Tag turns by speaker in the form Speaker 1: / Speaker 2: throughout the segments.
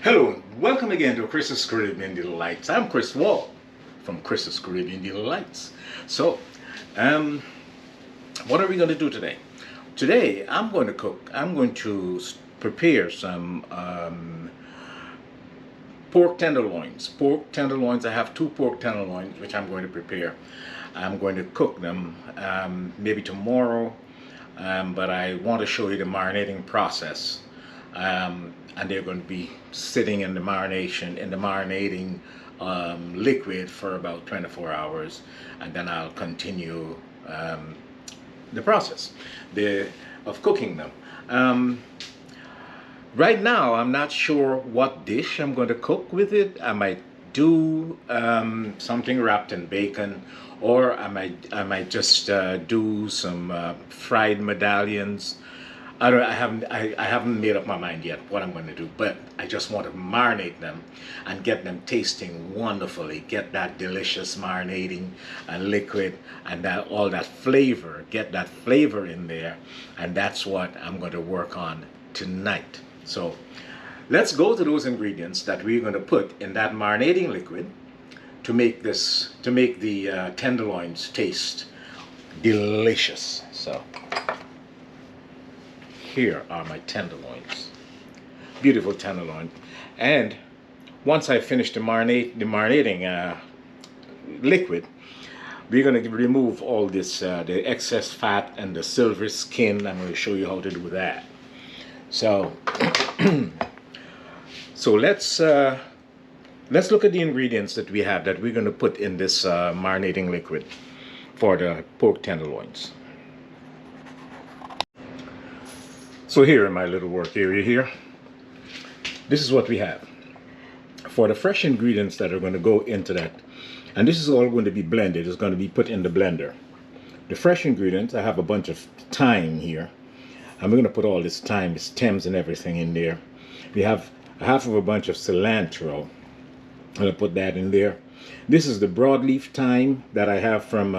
Speaker 1: Hello and welcome again to Chris's Caribbean Delights. I'm Chris Wall from Chris's Caribbean Delights. So, what are we going to do today? Today, I'm going to cook. I'm going to prepare some pork tenderloins. Pork tenderloins. I have 2 pork tenderloins which I'm going to prepare. I'm going to cook them maybe tomorrow, but I want to show you the marinating process. And they're going to be sitting in the marinating liquid for about 24 hours, and then I'll continue the process of cooking them. Right now, I'm not sure what dish I'm going to cook with it. I might do something wrapped in bacon, or I might just do some fried medallions. I haven't made up my mind yet what I'm going to do, but I just want to marinate them and get them tasting wonderfully. Get that delicious marinating liquid and all that flavor. Get that flavor in there, and that's what I'm going to work on tonight. So let's go to those ingredients that we're going to put in that marinating liquid to make the tenderloins taste delicious. So here are my tenderloins, beautiful tenderloin. And once I finish the marinating liquid, we're going to remove all this the excess fat and the silver skin. I'm going to show you how to do that. So so let's look at the ingredients that we have that we're going to put in this marinating liquid for the pork tenderloins. So here in my little work area here, this is what we have. For the fresh ingredients that are going to go into that, and this is all going to be blended, it's going to be put in the blender. The fresh ingredients, I have a bunch of thyme here. And we're going to put all this thyme, stems and everything in there. We have half of a bunch of cilantro. I'm going to put that in there. This is the broadleaf thyme that I have from,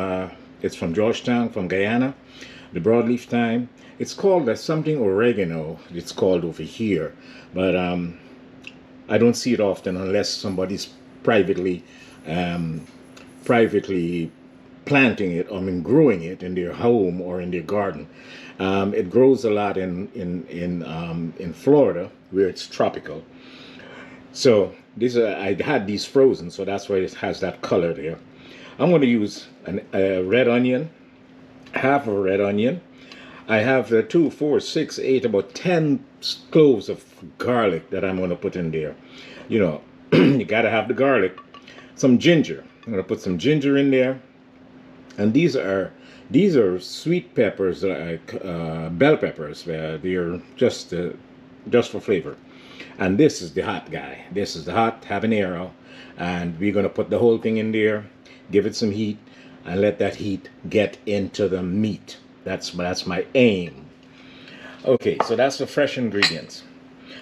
Speaker 1: it's from Georgetown, from Guyana. The broadleaf thyme. It's called something oregano, it's called over here, but I don't see it often unless somebody's privately planting it, growing it in their home or in their garden. It grows a lot in Florida, where it's tropical. So I had these frozen, so that's why it has that color there. I'm going to use a red onion, half of a red onion. I have 2, 4, 6, 8, about 10 cloves of garlic that I'm going to put in there. You know, you got to have the garlic. Some ginger. I'm going to put some ginger in there. And these are sweet peppers, like bell peppers. They're just for flavor. And this is the hot guy. This is the hot habanero. And we're going to put the whole thing in there, give it some heat, and let that heat get into the meat. That's my aim. Okay, so that's the fresh ingredients.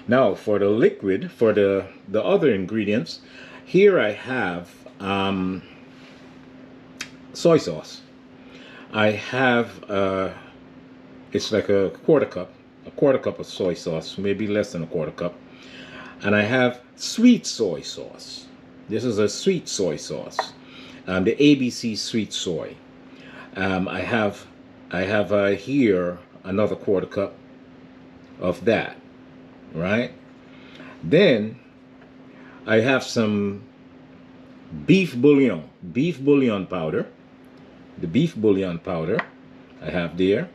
Speaker 1: Now for the liquid, for the other ingredients, here I have soy sauce. I have it's like a quarter cup of soy sauce, maybe less than a quarter cup. And I have sweet soy sauce. This is a sweet soy sauce, the ABC sweet soy. I have here another quarter cup of that, right? Then I have some beef bouillon powder. The beef bouillon powder I have there.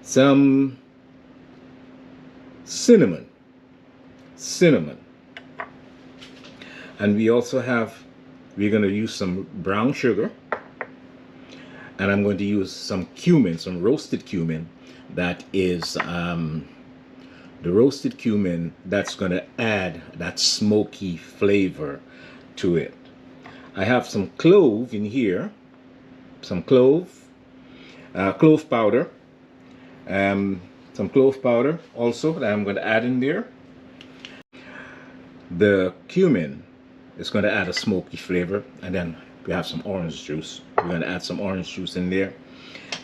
Speaker 1: Some cinnamon. And we also we're going to use some brown sugar. And I'm going to use some cumin, some roasted cumin. That is the roasted cumin that's going to add that smoky flavor to it. I have some clove in here, some clove powder, some clove powder also that I'm going to add in there. The cumin is going to add a smoky flavor, and then we have some orange juice. We're going to add some orange juice in there.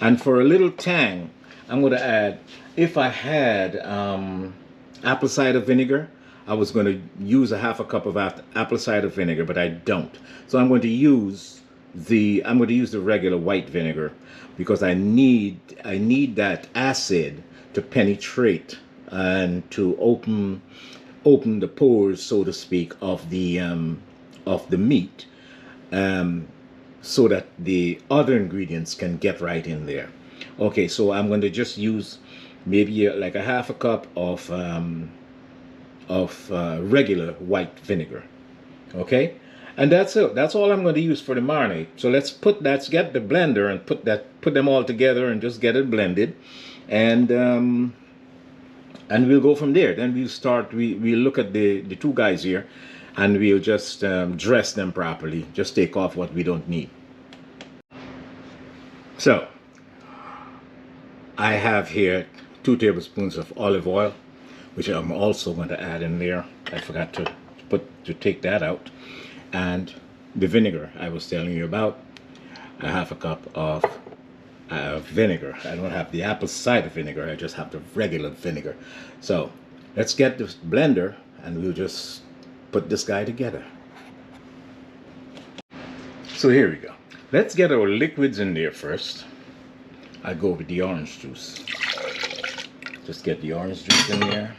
Speaker 1: And for a little tang, I'm going to add, if I had apple cider vinegar, I was going to use a half a cup of apple cider vinegar, but I don't. So I'm going to use the regular white vinegar because I need that acid to penetrate and to open the pores, so to speak, of the meat, um, so that the other ingredients can get right in there. Okay, so I'm going to just use maybe like a half a cup of regular white vinegar. Okay, and that's it. That's all I'm going to use for the marinade. So let's get the blender and put them all together and just get it blended, and we'll go from there. Then we'll start. We'll look at the two guys here, and we'll just dress them properly. Just take off what we don't need. So I have here 2 tablespoons of olive oil, which I'm also going to add in there. I forgot to take that out. And the vinegar I was telling you about, a half a cup of vinegar. I don't have the apple cider vinegar, I just have the regular vinegar. So let's get this blender and we'll just put this guy together. So here we go. Let's get our liquids in there first. I go with the orange juice. Just get the orange juice in there.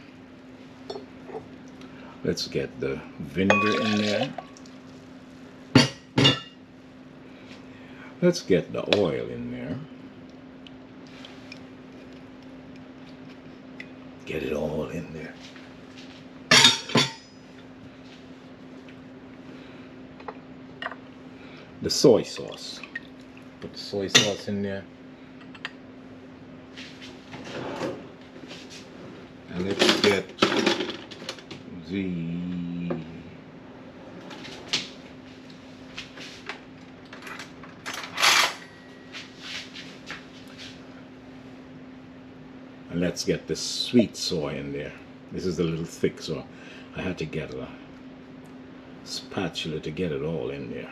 Speaker 1: Let's get the vinegar in there. Let's get the oil in there. Get it all in there. The soy sauce. Put the soy sauce in there. And let's get the let's get the sweet soy in there. This is a little thick, so I had to get a spatula to get it all in there.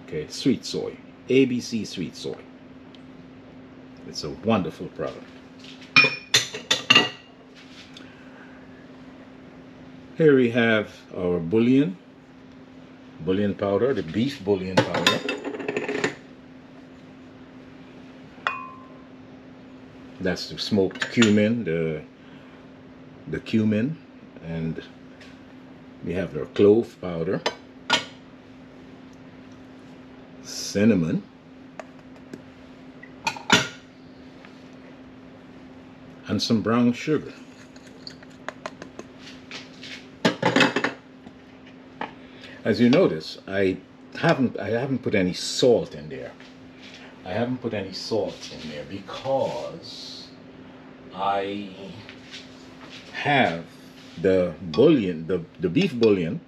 Speaker 1: Okay, sweet soy. ABC sweet soy. It's a wonderful product. Here we have our bullion powder, the beef bullion powder. That's the smoked cumin, the cumin, and we have our clove powder, cinnamon, and some brown sugar. As you notice, I haven't put any salt in there. I haven't put any salt in there because I have the bullion, the beef bullion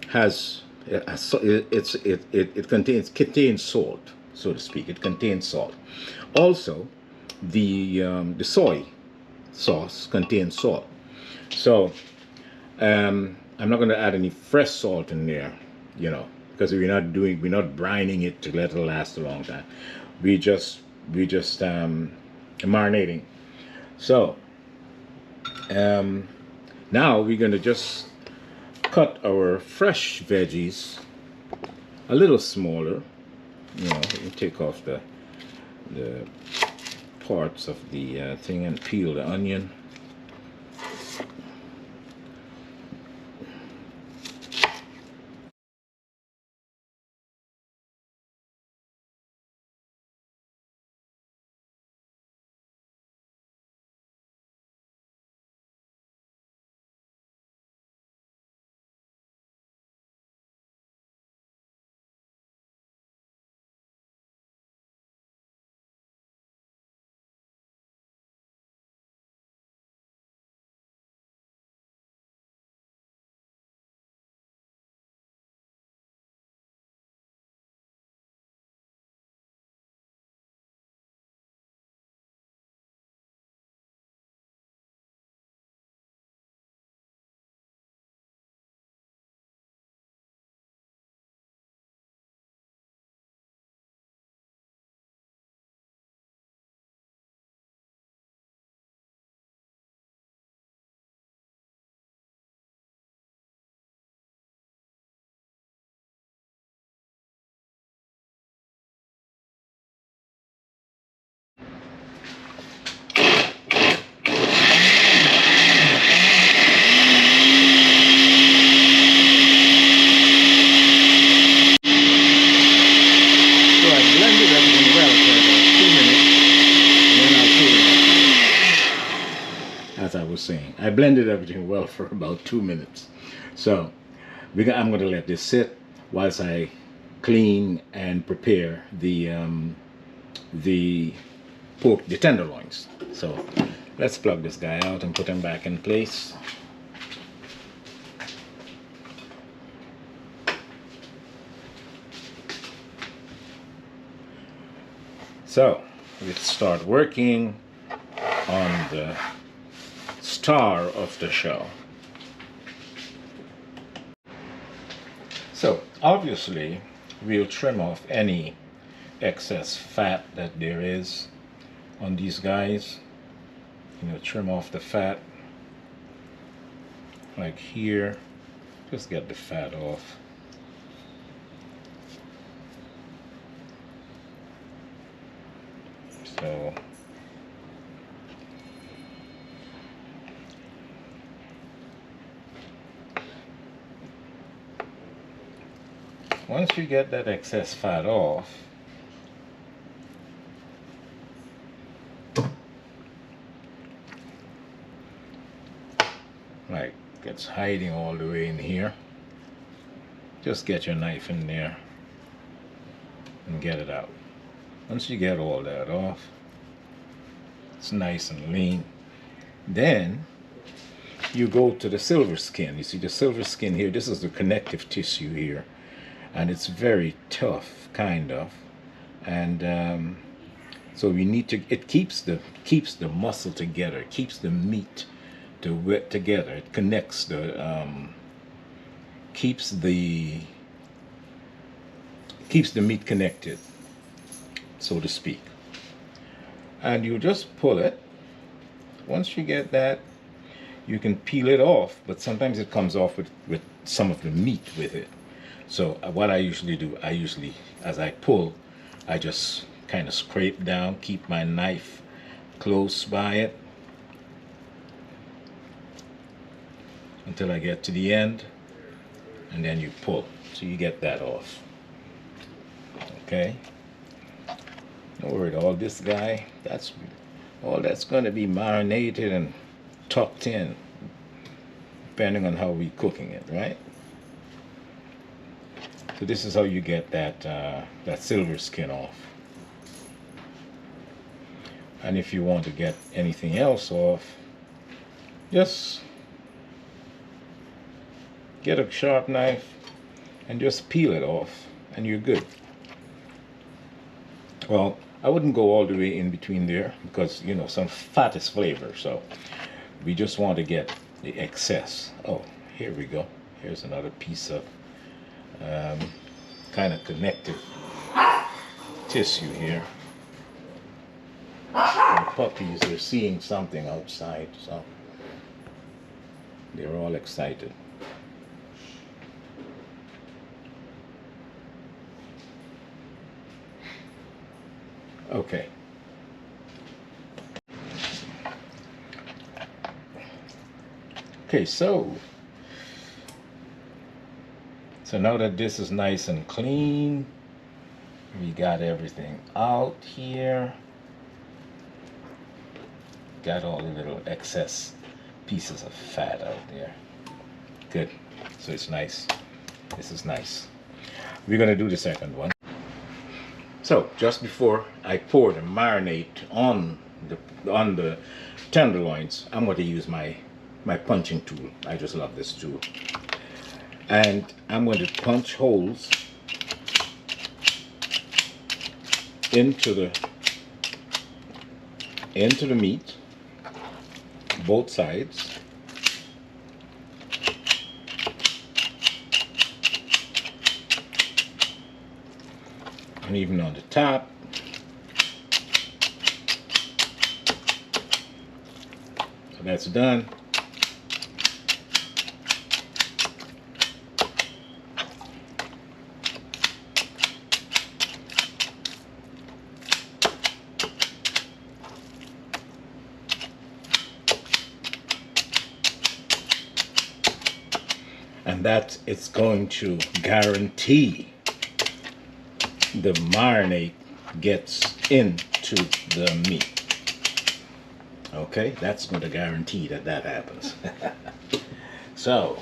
Speaker 1: has it contains salt, so to speak. It contains salt. Also, the soy sauce contains salt. So I'm not going to add any fresh salt in there, because we're not brining it to let it last a long time. We just marinating. So now we're going to just cut our fresh veggies a little smaller. We can take off the parts of the thing and peel the onion. as I was saying. I blended everything well for about 2 minutes. So I'm going to let this sit whilst I clean and prepare the pork, the tenderloins. So let's plug this guy out and put him back in place. So let's start working on the star of the show. So obviously we'll trim off any excess fat that there is on these guys. You know, trim off the fat like here. Just get the fat off. So once you get that excess fat off, like it's hiding all the way in here, just get your knife in there and get it out. Once you get all that off, it's nice and lean. Then you go to the silver skin. You see the silver skin here, this is the connective tissue here, and it's very tough, kind of, and so we need to, it keeps the muscle together, it keeps the meat together, it connects the keeps the meat connected, so to speak. And you just pull it. Once you get that, you can peel it off, but sometimes it comes off with some of the meat with it. So what I usually do, as I pull, I just kind of scrape down, keep my knife close by it until I get to the end, and then you pull, so you get that off. Okay, don't worry, all this guy, that's going to be marinated and tucked in, depending on how we're cooking it, right? So this is how you get that silver skin off. And if you want to get anything else off, just get a sharp knife and just peel it off, and you're good. Well, I wouldn't go all the way in between there, because you know, some fat is flavor, so we just want to get the excess. Oh, here we go. Here's another piece of kind of connective tissue here. The puppies are seeing something outside, so they're all excited. Okay. Okay, so now that this is nice and clean, we got everything out here. Got all the little excess pieces of fat out there. Good. So it's nice. This is nice. We're going to do the second one. So just before I pour the marinade on the tenderloins, I'm going to use my punching tool. I just love this tool. And I'm going to punch holes into the meat, both sides. And even on the top. So that's done. And that it's going to guarantee the marinade gets into the meat. Okay, that's going to guarantee that that happens. So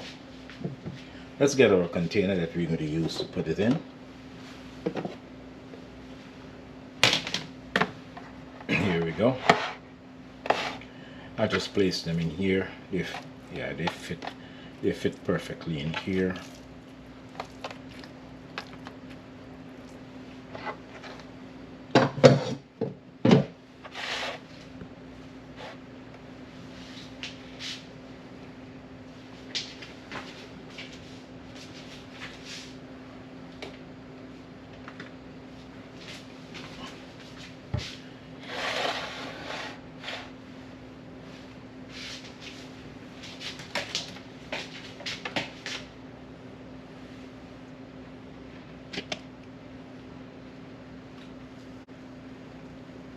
Speaker 1: let's get our container that we're going to use to put it in. Here we go. I just placed them in here. Yeah, they fit perfectly in here.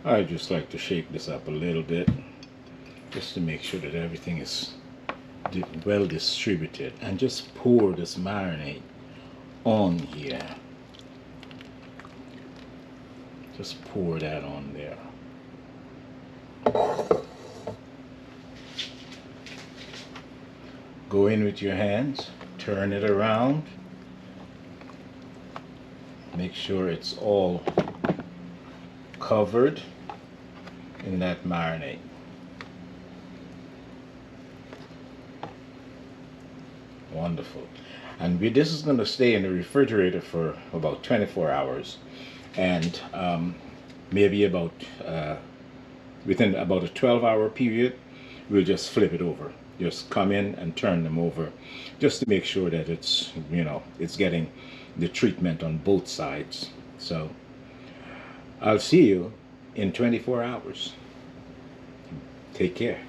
Speaker 1: I just like to shake this up a little bit just to make sure that everything is well distributed, and just pour this marinade on here. Just pour that on there. Go in with your hands, turn it around, make sure it's all covered in that marinade. Wonderful. And this is going to stay in the refrigerator for about 24 hours, and maybe about within about a 12-hour period we'll just flip it over. Just come in and turn them over just to make sure that it's, you know, it's getting the treatment on both sides. So I'll see you in 24 hours. Take care.